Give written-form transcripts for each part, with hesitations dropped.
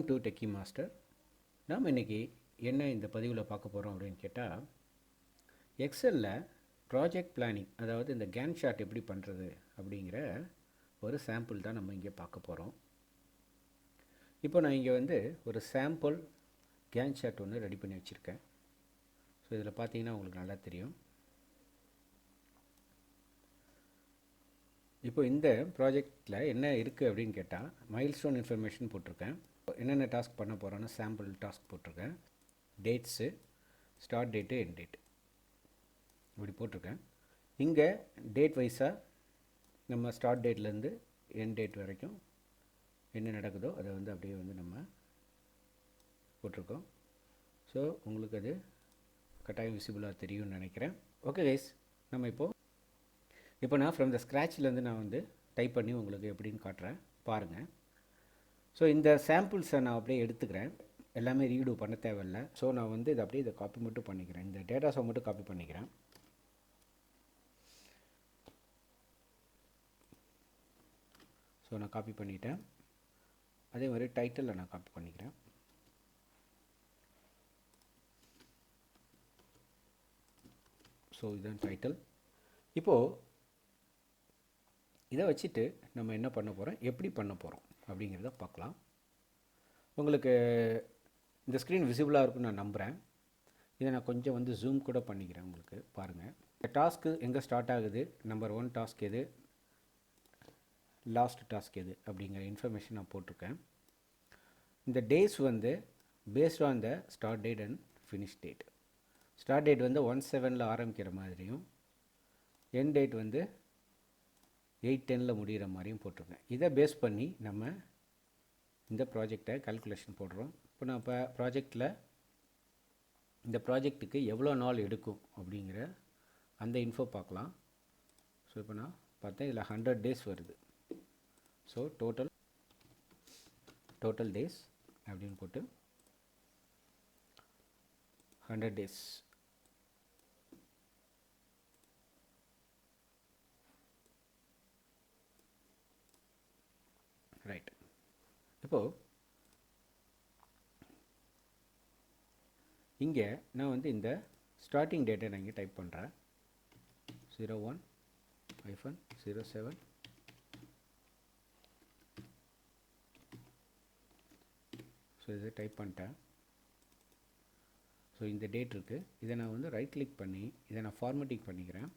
Welcome to techie master. நாம் இன்றைக்கி என்ன இந்த பதிவில் பார்க்க போகிறோம் அப்படின்னு கேட்டால், எக்ஸலில் ப்ராஜெக்ட் பிளானிங், அதாவது இந்த கேன் சார்ட் எப்படி பண்ணுறது அப்படிங்கிற ஒரு சாம்பிள் தான் நம்ம இங்கே பார்க்க போகிறோம். இப்போ நான் இங்கே வந்து ஒரு சாம்பிள் கேன் சார்ட் ஒன்று ரெடி பண்ணி வச்சுருக்கேன். ஸோ இதில் பார்த்தீங்கன்னா உங்களுக்கு நல்லா தெரியும். இப்போ இந்த ப்ராஜெக்டில் என்ன இருக்குது அப்படின்னு கேட்டால், மைல்ஸ்டோன் இன்ஃபர்மேஷன் போட்டிருக்கேன். என்னென்ன டாஸ்க் பண்ண போகிறோன்னா சாம்பிள் டாஸ்க் போட்டிருக்கேன். Dates, start date, end date இப்படி போட்டிருக்கேன். இங்கே டேட் வைஸாக நம்ம ஸ்டார்ட் டேட்லேருந்து எண்ட் டேட் வரைக்கும் என்ன நடக்குதோ அதை வந்து அப்படியே வந்து நம்ம போட்டிருக்கோம். ஸோ உங்களுக்கு அது கட்டாயம் விசிபிளாக தெரியும்னு நினைக்கிறேன். ஓகே கைஸ், நம்ம இப்போ நான் ஃப்ரம் த ஸ்க்ராட்ச்லேருந்து நான் வந்து டைப் பண்ணி உங்களுக்கு எப்படின்னு காட்டுறேன், பாருங்கள். ஸோ இந்த சாம்பிள்ஸை நான் அப்படியே எடுத்துக்கிறேன். எல்லாமே ரீடு பண்ண தேவையில்லை. ஸோ நான் வந்து இதை அப்படியே இதை காப்பி மட்டும் பண்ணிக்கிறேன். இந்த டேட்டாஸை மட்டும் காப்பி பண்ணிக்கிறேன். ஸோ நான் காப்பி பண்ணிட்டேன். அதே மாதிரி டைட்டிலில் நான் காப்பி பண்ணிக்கிறேன். ஸோ இதுதான் டைட்டில். இப்போது இதை வச்சுட்டு நம்ம என்ன பண்ண போகிறோம், எப்படி பண்ண போகிறோம் அப்படிங்கிறத பார்க்கலாம். உங்களுக்கு இந்த ஸ்க்ரீன் விசிபிளாக இருக்குன்னு நான் நம்புகிறேன். இதை நான் கொஞ்சம் வந்து ஜூம் கூட பண்ணிக்கிறேன். உங்களுக்கு பாருங்கள், இந்த டாஸ்க்கு எங்கே ஸ்டார்ட் ஆகுது, நம்பர் 1 டாஸ்க் எது, லாஸ்ட் டாஸ்க் எது அப்படிங்கிற இன்ஃபர்மேஷன் நான் போட்டிருக்கேன். இந்த டேஸ் வந்து based on the start date and finish date. Start date வந்து 1/7 ஆரம்பிக்கிற மாதிரியும், எண்ட் டேட் வந்து 8/10 முடிகிற மாதிரியும் போட்டிருக்கேன். இதை பேஸ் பண்ணி நம்ம இந்த ப்ராஜெக்டை கால்குலேஷன் போடுறோம். இப்போ நான் இப்போ ப்ராஜெக்டில் இந்த ப்ராஜெக்ட்டுக்கு எவ்வளோ நாள் எடுக்கும் அப்படிங்கிற அந்த இன்ஃபோ பார்க்கலாம். ஸோ இப்போ நான் பார்த்தேன், இதில் 100 டேஸ் வருது. ஸோ டோட்டல் டேஸ் அப்படின்னு போட்டு 100 டேஸ். ரைட். இப்போது இங்கே நான் வந்து இந்த ஸ்டார்டிங் டேட்டை நான் இங்கே டைப் பண்ணுறேன். 01-07. ஸோ இதை டைப் பண்ணிட்டேன். ஸோ இந்த டேட் இருக்குது. இதை நான் வந்து ரைட் கிளிக் பண்ணி இதை நான் ஃபார்மேட்டிங் பண்ணிக்கிறேன்.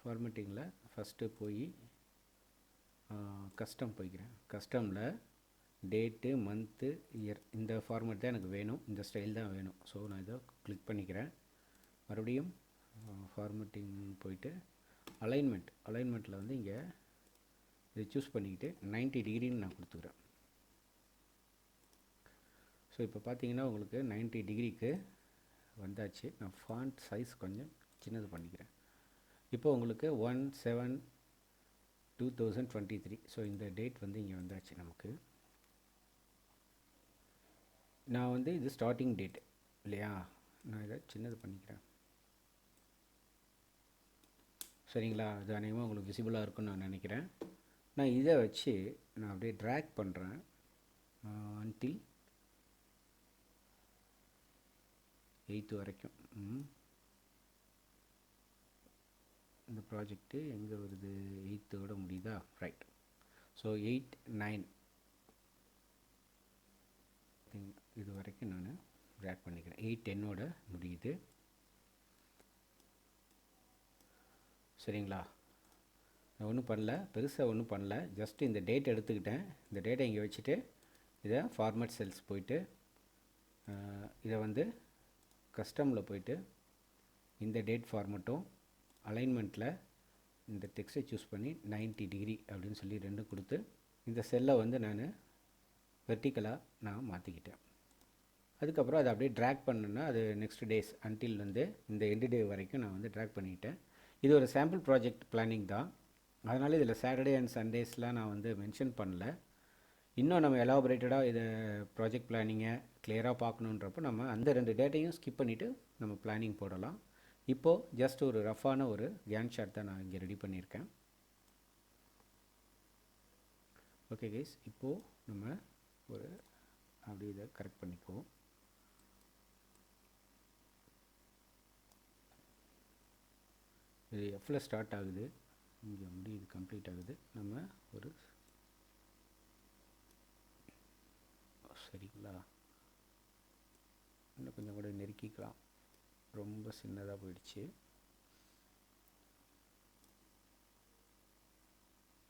ஃபார்மேட்டிங்கில் ஃபஸ்ட்டு போய் கஸ்டம் போய்க்கிறேன். கஸ்டமில் டேட்டு, மந்த்து, இயர் இந்த ஃபார்மேட் தான் எனக்கு வேணும், இந்த ஸ்டைல் தான் வேணும். ஸோ நான் இதை கிளிக் பண்ணிக்கிறேன். மறுபடியும் ஃபார்மேட்டிங் போயிட்டு அலைன்மெண்ட்டில் வந்து இங்கே இதை சூஸ் பண்ணிக்கிட்டு 90 டிகிரின்னு நான் கொடுத்துக்கிறேன். ஸோ இப்போ பார்த்தீங்கன்னா உங்களுக்கு 90 டிகிரிக்கு வந்தாச்சு. நான் ஃபாண்ட் சைஸ் கொஞ்சம் சின்னது பண்ணிக்கிறேன். இப்போ உங்களுக்கு 1/7/2023. ஸோ இந்த டேட் வந்து இங்கே வந்தாச்சு நமக்கு. நான் வந்து இது ஸ்டார்டிங் டேட் இல்லையா, நான் இதை சின்னது பண்ணிக்கிறேன். சரிங்களா, அது அநேகமாக உங்களுக்கு விசிபிளாக இருக்குன்னு நான் நினைக்கிறேன். நான் இதை வச்சு நான் அப்படியே ட்ராக் பண்ணுறேன் until 8 வரைக்கும். இந்த ப்ராஜெக்ட்டு எங்கே வருது, 8ஓட முடியுதா? ரைட். ஸோ 8, 9 இது வரைக்கும் நான் ட்ராக் பண்ணிக்கிறேன். 8-10ஓட முடியுது. சரிங்களா, நான் ஒன்றும் பண்ணல, பெருசாக ஒன்றும் பண்ணல. ஜஸ்ட் இந்த டேட் எடுத்துக்கிட்டேன். இந்த டேட்டை இங்கே வச்சுட்டு இதை ஃபார்மேட் செல்ஸ் போயிட்டு இதை வந்து கஸ்டமில் போயிட்டு இந்த டேட் ஃபார்மேட்டும் அலைன்மெண்ட்டில் இந்த டெக்ஸ்ட்டை சூஸ் பண்ணி 90 டிகிரி அப்படின்னு சொல்லி ரெண்டும் கொடுத்து இந்த செல்லை வந்து நான் வெர்டிக்கலாக நான் மாற்றிக்கிட்டேன். அதுக்கப்புறம் அதை அப்படியே ட்ராக் பண்ணேன்னா அது நெக்ஸ்ட் டேஸ் அன்டில் வந்து இந்த எண்டு டே வரைக்கும் நான் வந்து ட்ராக் பண்ணிக்கிட்டேன். இது ஒரு சாம்பிள் ப்ராஜெக்ட் பிளானிங் தான். அதனால் இதில் சாட்டர்டே அண்ட் சண்டேஸ்லாம் நான் வந்து மென்ஷன் பண்ணல. இன்னும் நம்ம எலாபரேட்டடாக இதை ப்ராஜெக்ட் பிளானிங்கை கிளியராக பார்க்கணுன்றப்போ நம்ம அந்த 2 டேட்டையும் ஸ்கிப் பண்ணிவிட்டு நம்ம பிளானிங் போடலாம். இப்போது ஜஸ்ட் ஒரு ரஃபான ஒரு கேன் சார்ட் தான் நான் இங்கே ரெடி பண்ணியிருக்கேன். ஓகே கைஸ், இப்போது நம்ம ஒரு அப்படி இதை கரெக்ட் பண்ணிக்குவோம். இது எஃப்ல ஸ்டார்ட் ஆகுது, இங்கே முடியுது, கம்ப்ளீட் ஆகுது. நம்ம ஒரு சரிங்களா, இன்னும் கொஞ்சம் கூட நெருக்கிக்கலாம், ரொம்ப சின்னதாக போயிடுச்சு.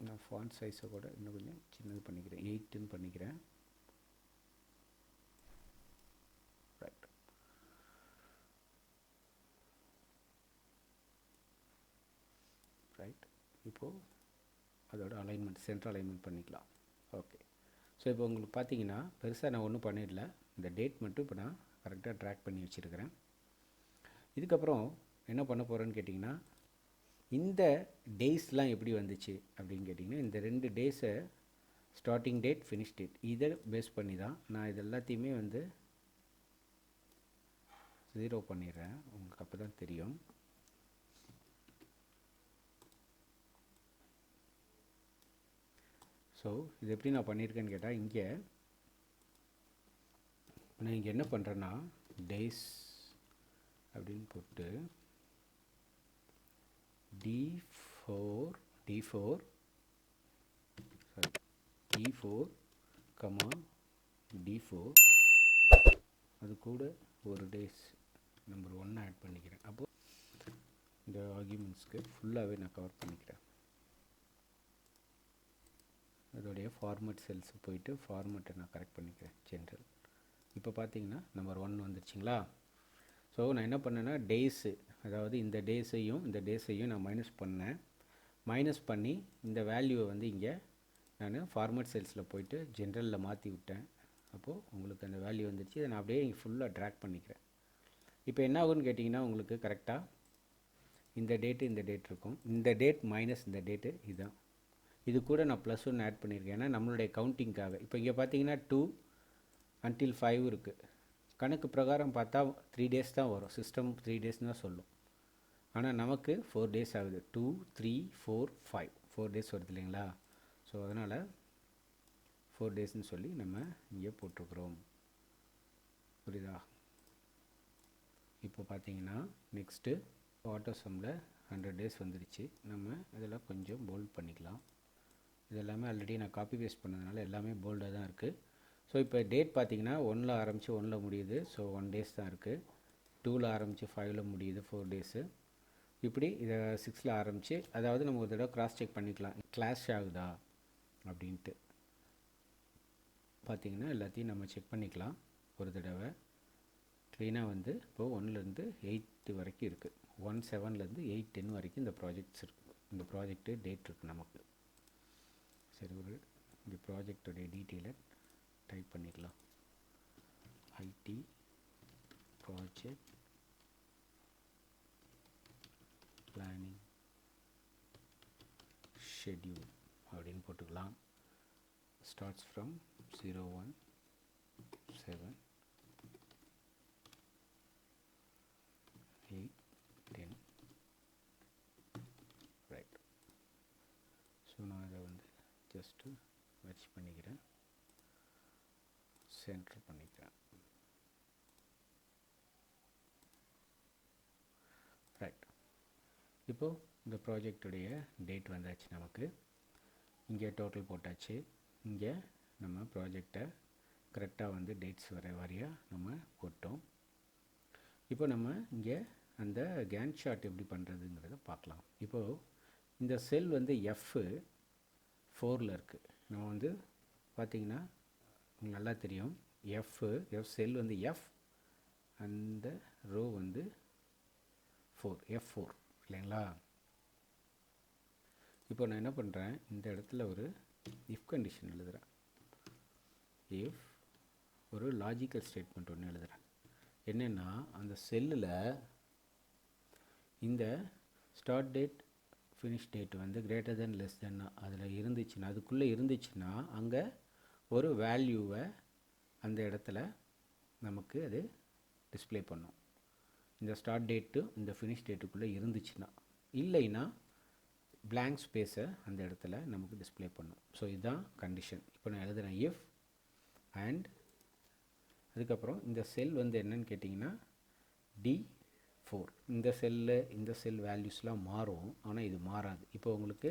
நான் ஃபாண்ட் சைஸை கூட இன்னும் கொஞ்சம் சின்னது பண்ணிக்கிறேன், 8ன்னு பண்ணிக்கிறேன். Right, right. இப்போது அதோட அலைன்மெண்ட், சென்டர் அலைன்மெண்ட் பண்ணிக்கலாம். ஓகே, ஸோ இப்போ உங்களுக்கு பார்த்தீங்கன்னா பெருசாக நான் ஒன்றும் பண்ணிடல, இந்த டேட் மட்டும் இப்போ நான் கரெக்டாக ட்ராக் பண்ணி வச்சுருக்கிறேன். இதுக்கப்புறம் என்ன பண்ண போகிறேன்னு கேட்டிங்கன்னா, இந்த டேஸ்லாம் எப்படி வந்துச்சு அப்படின்னு கேட்டிங்கன்னா, இந்த 2 டேஸை ஸ்டார்டிங் டேட், ஃபினிஷ் டேட், இதை பேஸ் பண்ணி தான் நான் இது எல்லாத்தையுமே வந்து 0 பண்ணிடுறேன். உங்களுக்கு அப்போ தான் தெரியும். ஸோ இது எப்படி நான் பண்ணியிருக்கேன்னு கேட்டால், இங்கே நான் இங்கே என்ன பண்ணுறேன்னா, டேஸ் அப்படின்னு போட்டு D4 D4, அது கூட ஒரு டேஸ் நம்பர் 1 ஆட் பண்ணிக்கிறேன். அப்போது இந்த ஆர்குமெண்ட்ஸ்க்கு ஃபுல்லாகவே நான் கவர் பண்ணிக்கிறேன். அதோடைய ஃபார்மேட் செல்ஸ் போயிட்டு ஃபார்மேட்டை நான் கரெக்ட் பண்ணிக்கிறேன், ஜென்ரல். இப்போ பார்த்தீங்கன்னா நம்பர் 1 வந்துருச்சுங்களா. ஸோ நான் என்ன பண்ணேன்னா, டேஸு, அதாவது இந்த டேஸையும் நான் மைனஸ் பண்ணி இந்த வேல்யூவை வந்து இங்கே நான் ஃபார்மேட் செல்ஸில் போயிட்டு ஜென்ரலில் மாற்றி விட்டேன். அப்போது உங்களுக்கு அந்த வேல்யூ வந்துருச்சு. இதை நான் அப்படியே இங்கே ஃபுல்லாக ட்ராக் பண்ணிக்கிறேன். இப்போ என்ன ஆகுன்னு கேட்டிங்கன்னா, உங்களுக்கு கரெக்டாக இந்த டேட் இருக்கும், இந்த டேட் மைனஸ் இந்த டேட்டு, இதுதான். இது கூட நான் +1 ஆட் பண்ணியிருக்கேன், ஏன்னா நம்மளுடைய கவுண்டிங்காக. இப்போ இங்கே பார்த்தீங்கன்னா 2 until 5 இருக்குது. கணக்கு பிரகாரம் பார்த்தா 3 டேஸ் தான் வரும், சிஸ்டம் 3 டேஸ் தான் சொல்லும். ஆனால் நமக்கு 4 டேஸ் ஆகுது, 2 3 4 5 4 டேஸ் வருது இல்லைங்களா. ஸோ அதனால் 4 டேஸ்ன்னு சொல்லி நம்ம இங்கே போட்டிருக்கிறோம். புரியுதா? இப்போ பார்த்தீங்கன்னா நெக்ஸ்ட்டு ஆட்டோ சம்மில் 100 டேஸ் வந்துடுச்சு. நம்ம இதெல்லாம் கொஞ்சம் போல்ட் பண்ணிக்கலாம். இதெல்லாமே ஆல்ரெடி நான் காப்பி பேஸ்ட் பண்ணதுனால எல்லாமே போல்டாக தான் இருக்குது. ஸோ இப்போ டேட் பார்த்தீங்கன்னா 1ல் ஆரம்பித்து 1ல் முடியுது, ஸோ 1 டேஸ் தான் இருக்குது. 2ல் ஆரம்பித்து 5ல் முடியுது, 4 டேஸு. இப்படி இதை 6ல் ஆரம்பித்து, அதாவது நம்ம ஒரு தடவை கிராஸ் செக் பண்ணிக்கலாம், கிளாஷ் ஆகுதா அப்படின்ட்டு. பார்த்திங்கன்னா எல்லாத்தையும் நம்ம செக் பண்ணிக்கலாம் ஒரு தடவை. க்ளீனாக வந்து இப்போது 1லேருந்து 8 வரைக்கும் இருக்குது, 1 7லேருந்து 8 10 வரைக்கும் இந்த ப்ராஜெக்ட்ஸ் இருக்குது, இந்த ப்ராஜெக்ட்டு டேட் இருக்குது நமக்கு. சரி, ஒரு இந்த ப்ராஜெக்டோடைய டீட்டெயிலை டைப் பண்ணிக்கலாம். ஐடி ப்ராஜெக்ட் பிளானிங் ஷெட்யூல் அப்படின்னு போட்டுக்கலாம். Starts from 01 7 8 10. ரைட். ஸோ நான் அதை வந்து ஜஸ்ட்டு மெர்ஜ் பண்ணிக்கிறேன், சென்டர் பண்ணிக்கிறேன். ரைட். இப்போது இந்த ப்ராஜெக்டுடைய டேட் வந்தாச்சு நமக்கு. இங்கே டோட்டல் போட்டாச்சு. இங்கே நம்ம ப்ராஜெக்டை கரெக்டாக வந்து டேட்ஸ் வர வாரியாக நம்ம போட்டோம். இப்போ நம்ம இங்கே அந்த கேண்ட் சார்ட் எப்படி பண்ணுறதுங்கிறத பார்க்கலாம். இப்போது இந்த செல் வந்து F4ல் இருக்குது. நம்ம வந்து பார்த்திங்கன்னா உங்களுக்கு நல்லா தெரியும், எஃப் செல் வந்து F, அந்த ரோ வந்து 4, F4 இல்லைங்களா. இப்போ நான் என்ன பண்ணுறேன், இந்த இடத்துல ஒரு இஃப் கண்டிஷன் எழுதுகிறேன். இஃப் ஒரு லாஜிக்கல் ஸ்டேட்மெண்ட் ஒன்று எழுதுகிறேன். என்னென்னா, அந்த செல்லில் இந்த ஸ்டார்ட் டேட் ஃபினிஷ் டேட் வந்து greater than less than அதில் இருந்துச்சுன்னா, அதுக்குள்ளே இருந்துச்சுன்னா அங்கே ஒரு வேல்யூவை அந்த இடத்துல நமக்கு அது டிஸ்ப்ளே பண்ணும். இந்த ஸ்டார்ட் டேட்டு இந்த ஃபினிஷ் டேட்டுக்குள்ளே இருந்துச்சுன்னா. இல்லைன்னா blank ஸ்பேஸை அந்த இடத்துல நமக்கு டிஸ்ப்ளே பண்ணும். ஸோ இதுதான் கண்டிஷன். இப்போ நான் எழுதுகிறேன் இஃப் அண்ட் அதுக்கப்புறம் இந்த செல் வந்து என்னன்னு கேட்டிங்கன்னா D4. இந்த செல் வேல்யூஸ்லாம் மாறும், ஆனால் இது மாறாது. இப்போ உங்களுக்கு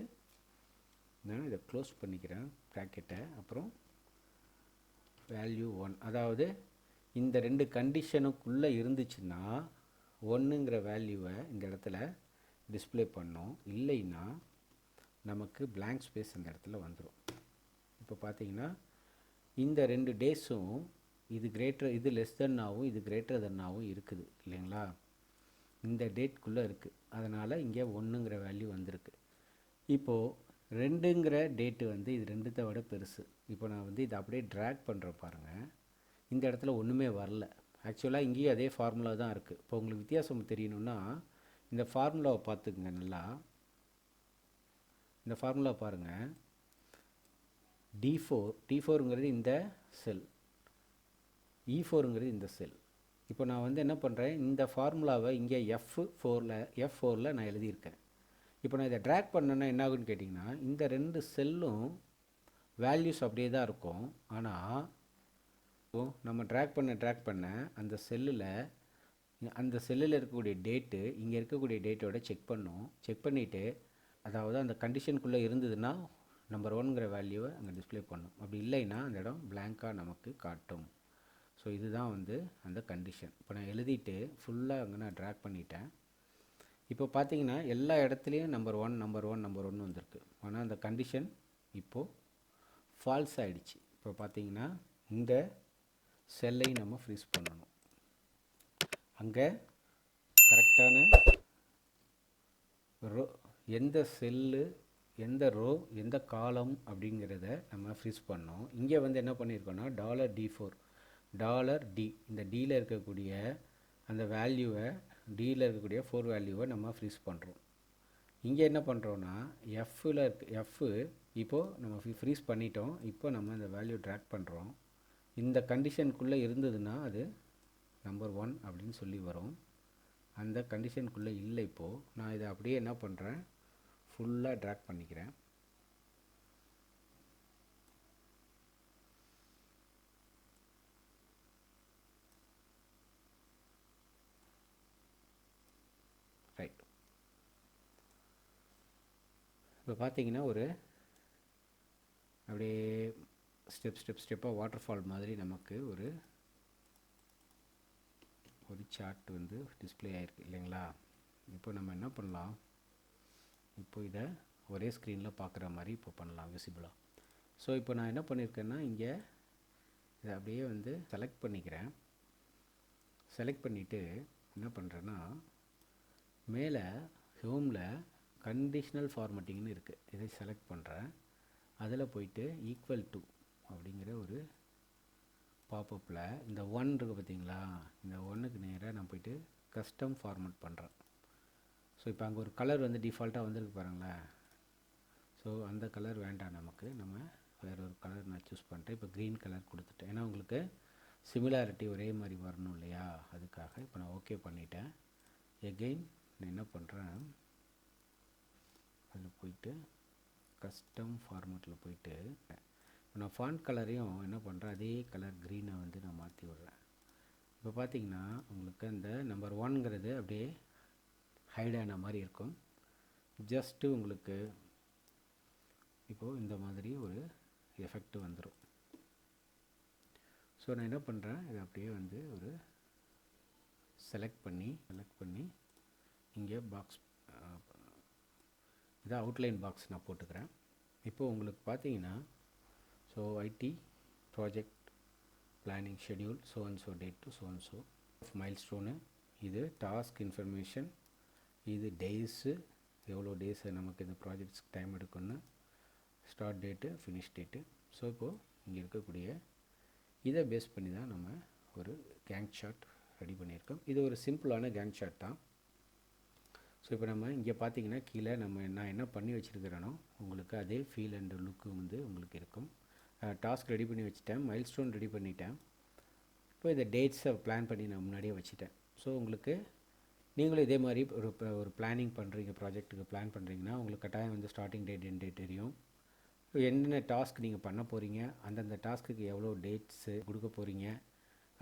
நான் இதை க்ளோஸ் பண்ணிக்கிறேன் ப்ராக்கெட்டை. அப்புறம் வேல்யூ 1, அதாவது இந்த ரெண்டு கண்டிஷனுக்குள்ளே இருந்துச்சுன்னா 1ங்கிற வேல்யூவை இந்த இடத்துல டிஸ்ப்ளே பண்ணோம், இல்லைன்னா நமக்கு blank ஸ்பேஸ் அந்த இடத்துல வந்துடும். இப்போ பார்த்தீங்கன்னா இந்த ரெண்டு டேஸும் இது லெஸ் தென்னாகவும் இது கிரேட்டர் தென்னாகவும் இருக்குது இல்லைங்களா, இந்த டேட்குள்ளே இருக்குது. அதனால் இங்கே 1ங்கிற வேல்யூ வந்திருக்கு. இப்போது 2ங்கிற டேட்டு வந்து இது ரெண்டுத்தை விட பெருசு. இப்போ நான் வந்து இதை அப்படியே ட்ராக் பண்ணுறேன் பாருங்கள், இந்த இடத்துல ஒன்றுமே வரல. ஆக்சுவலாக இங்கேயும் அதே ஃபார்முலா தான் இருக்குது. இப்போ உங்களுக்கு வித்தியாசம் தெரியணும்னா இந்த ஃபார்முலாவை பார்த்துக்குங்க நல்லா. இந்த ஃபார்முலா பாருங்கள், D4ங்கிறது இந்த செல், E4ங்கிறது இந்த செல். இப்போ நான் வந்து என்ன பண்ணுறேன், இந்த ஃபார்முலாவை இங்கே F4ல் நான் எழுதியிருக்கேன். இப்போ நான் இதை ட்ராக் பண்ணேன்னா என்ன ஆகுன்னு கேட்டிங்கன்னா, இந்த ரெண்டு செல்லும் வேல்யூஸ் அப்படியே தான் இருக்கும். ஆனால் நம்ம ட்ராக் பண்ண அந்த செல்லில் இருக்கக்கூடிய டேட்டு இங்கே இருக்கக்கூடிய டேட்டோட செக் பண்ணிவிட்டு, அதாவது அந்த கண்டிஷனுக்குள்ளே இருந்ததுன்னா நம்பர் 1ங்கிற வேல்யூவை அங்கே டிஸ்ப்ளே பண்ணும். அப்படி இல்லைன்னா அந்த இடம் blank-ஆ நமக்கு காட்டும். ஸோ இதுதான் வந்து அந்த கண்டிஷன். இப்போ நான் எழுதிட்டு ஃபுல்லாக அங்கே நான் ட்ராக் பண்ணிட்டேன். இப்போ பார்த்தீங்கன்னா எல்லா இடத்துலையும் நம்பர் ஒன் வந்திருக்கு. ஆனால் அந்த கண்டிஷன் இப்போது ஃபால்ஸ் ஆகிடுச்சு. இப்போ பார்த்தீங்கன்னா இந்த செல்லை நம்ம ஃப்ரீஸ் பண்ணணும். அங்கே கரெக்டான ரோ, எந்த செல்லு, எந்த ரோ, எந்த காலம் அப்படிங்கிறத நம்ம ஃப்ரீஸ் பண்ணோம். இங்கே வந்து என்ன பண்ணியிருக்கோன்னா $D, இந்த Dயில் இருக்கக்கூடிய அந்த வேல்யூவை, Dயில் இருக்கக்கூடிய 4 வேல்யூவை நம்ம ஃப்ரீஸ் பண்ணுறோம். இங்கே என்ன பண்ணுறோன்னா F இப்போது நம்ம ஃப்ரீஸ் பண்ணிட்டோம். இப்போ நம்ம இந்த வேல்யூ ட்ராக் பண்ணுறோம். இந்த கண்டிஷனுக்குள்ளே இருந்ததுன்னா அது நம்பர் 1 அப்படின்னு சொல்லி வரும். அந்த கண்டிஷனுக்குள்ளே இல்லை. இப்போது நான் இதை அப்படியே என்ன பண்ணுறேன், ஃபுல்லாக ட்ராக் பண்ணிக்கிறேன். ரைட். இப்போ பார்த்தீங்கன்னா ஒரு அப்படியே ஸ்டெப்பாக வாட்டர் ஃபால் மாதிரி நமக்கு ஒரு சார்ட் வந்து டிஸ்ப்ளே ஆகிருக்கு இல்லைங்களா. இப்போ நம்ம என்ன பண்ணலாம், இப்போ இதை ஒரே ஸ்க்ரீனில் பார்க்குற மாதிரி இப்போ பண்ணலாம் விசிபிளாக. ஸோ இப்போ நான் என்ன பண்ணியிருக்கேன்னா, இங்கே இதை அப்படியே வந்து செலக்ட் பண்ணிக்கிறேன். செலக்ட் பண்ணிவிட்டு என்ன பண்ணுறேன்னா, மேலே ஹோமில் கண்டிஷ்னல் ஃபார்மட்டிங்னு இருக்குது, இதை செலக்ட் பண்ணுறேன். அதில் போயிட்டு ஈக்குவல் டு அப்படிங்கிற ஒரு பாப்பப்பில் இந்த 1 இருக்குது பார்த்தீங்களா, இந்த 1க்கு நேராக நான் போயிட்டு கஸ்டம் ஃபார்மட் பண்ணுறேன். ஸோ இப்போ அங்கே ஒரு கலர் வந்து டிஃபால்ட்டாக வந்திருக்கு பாருங்களேன். ஸோ அந்த கலர் வேண்டாம் நமக்கு, நம்ம வேறு ஒரு கலர் நான் சூஸ் பண்ணிட்டேன். இப்போ க்ரீன் கலர் கொடுத்துட்டேன், ஏன்னா உங்களுக்கு சிமிலாரிட்டி ஒரே மாதிரி வரணும் இல்லையா, அதுக்காக. இப்போ நான் ஓகே பண்ணிட்டேன். எகெயின் நான் என்ன பண்ணுறேன், அதில் போயிட்டு கஸ்டம் ஃபார்மேட்டில் போயிட்டு நான் ஃபாண்ட் கலரையும் என்ன பண்ணுறேன், அதே கலர் க்ரீனை வந்து நான் மாற்றி விட்றேன். இப்போ பார்த்தீங்கன்னா உங்களுக்கு அந்த நம்பர் 1ங்கிறது அப்படியே ஹைடான மாதிரி இருக்கும். ஜஸ்ட்டு உங்களுக்கு இப்போது இந்த மாதிரி ஒரு எஃபெக்ட் வந்துடும். ஸோ நான் என்ன பண்ணுறேன், இதை அப்படியே வந்து ஒரு செலக்ட் பண்ணி இங்கே பாக்ஸ், இதை அவுட்லைன் பாக்ஸ் நான் போட்டுக்கிறேன். இப்போது உங்களுக்கு பார்த்தீங்கன்னா, so IT project planning schedule so and so date to so and so, milestone, இது டாஸ்க் இன்ஃபர்மேஷன், இது டேஸு, எவ்வளோ டேஸு நமக்கு இந்த ப்ராஜெக்ட்ஸ்க்கு டைம் எடுக்குன்னு, start date, finish date. So இப்போது இங்கே இருக்கக்கூடிய இதை பேஸ் பண்ணி தான் நம்ம ஒரு கேங்ட் சார்ட் ரெடி பண்ணியிருக்கோம். இது ஒரு சிம்பிளான கேங்ட் சார்ட் தான். ஸோ இப்போ நம்ம இங்கே பார்த்தீங்கன்னா கீழே நான் என்ன பண்ணி வச்சுருக்கிறேனோ உங்களுக்கு அதே ஃபீல் அண்ட் லுக்கு வந்து உங்களுக்கு இருக்கும். டாஸ்க் ரெடி பண்ணி வச்சுட்டேன், மைல்ஸ்டோன் ரெடி பண்ணிட்டேன். இப்போ இந்த டேட்ஸை பிளான் பண்ணி நான் முன்னாடியே வச்சுட்டேன். ஸோ உங்களுக்கு நீங்களும் இதே மாதிரி ஒரு பிளானிங் பண்ணுறீங்க, ப்ராஜெக்ட்டுக்கு பிளான் பண்ணுறீங்கன்னா உங்களுக்கு கட்டாயம் வந்து ஸ்டார்டிங் டேட் எண்ட் டேட் தெரியும். என்னென்ன டாஸ்க் நீங்கள் பண்ண போகிறீங்க, அந்தந்த டாஸ்க்குக்கு எவ்வளோ டேட்ஸு கொடுக்க போகிறீங்க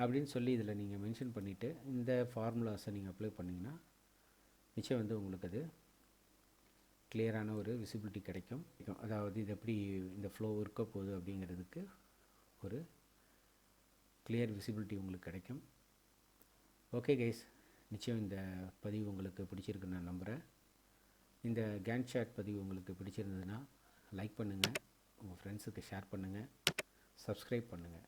அப்படின்னு சொல்லி இதில் நீங்கள் மென்ஷன் பண்ணிவிட்டு இந்த ஃபார்முலாஸை நீங்கள் அப்ளை பண்ணிங்கன்னா நிச்சயம் வந்து உங்களுக்கு அது கிளியரான ஒரு விசிபிலிட்டி கிடைக்கும். அதாவது இது எப்படி இந்த ஃப்ளோ இருக்க போகுது அப்படிங்கிறதுக்கு ஒரு கிளியர் விசிபிலிட்டி உங்களுக்கு கிடைக்கும். ஓகே கைஸ், நிச்சயம் இந்த பதிவு உங்களுக்கு பிடிச்சிருக்குன்னு நான் நம்புகிறேன். இந்த கேண்ட் சார்ட் பதிவு உங்களுக்கு பிடிச்சிருந்ததுன்னா லைக் பண்ணுங்கள், உங்கள் ஃப்ரெண்ட்ஸுக்கு ஷேர் பண்ணுங்கள், சப்ஸ்கிரைப் பண்ணுங்கள்.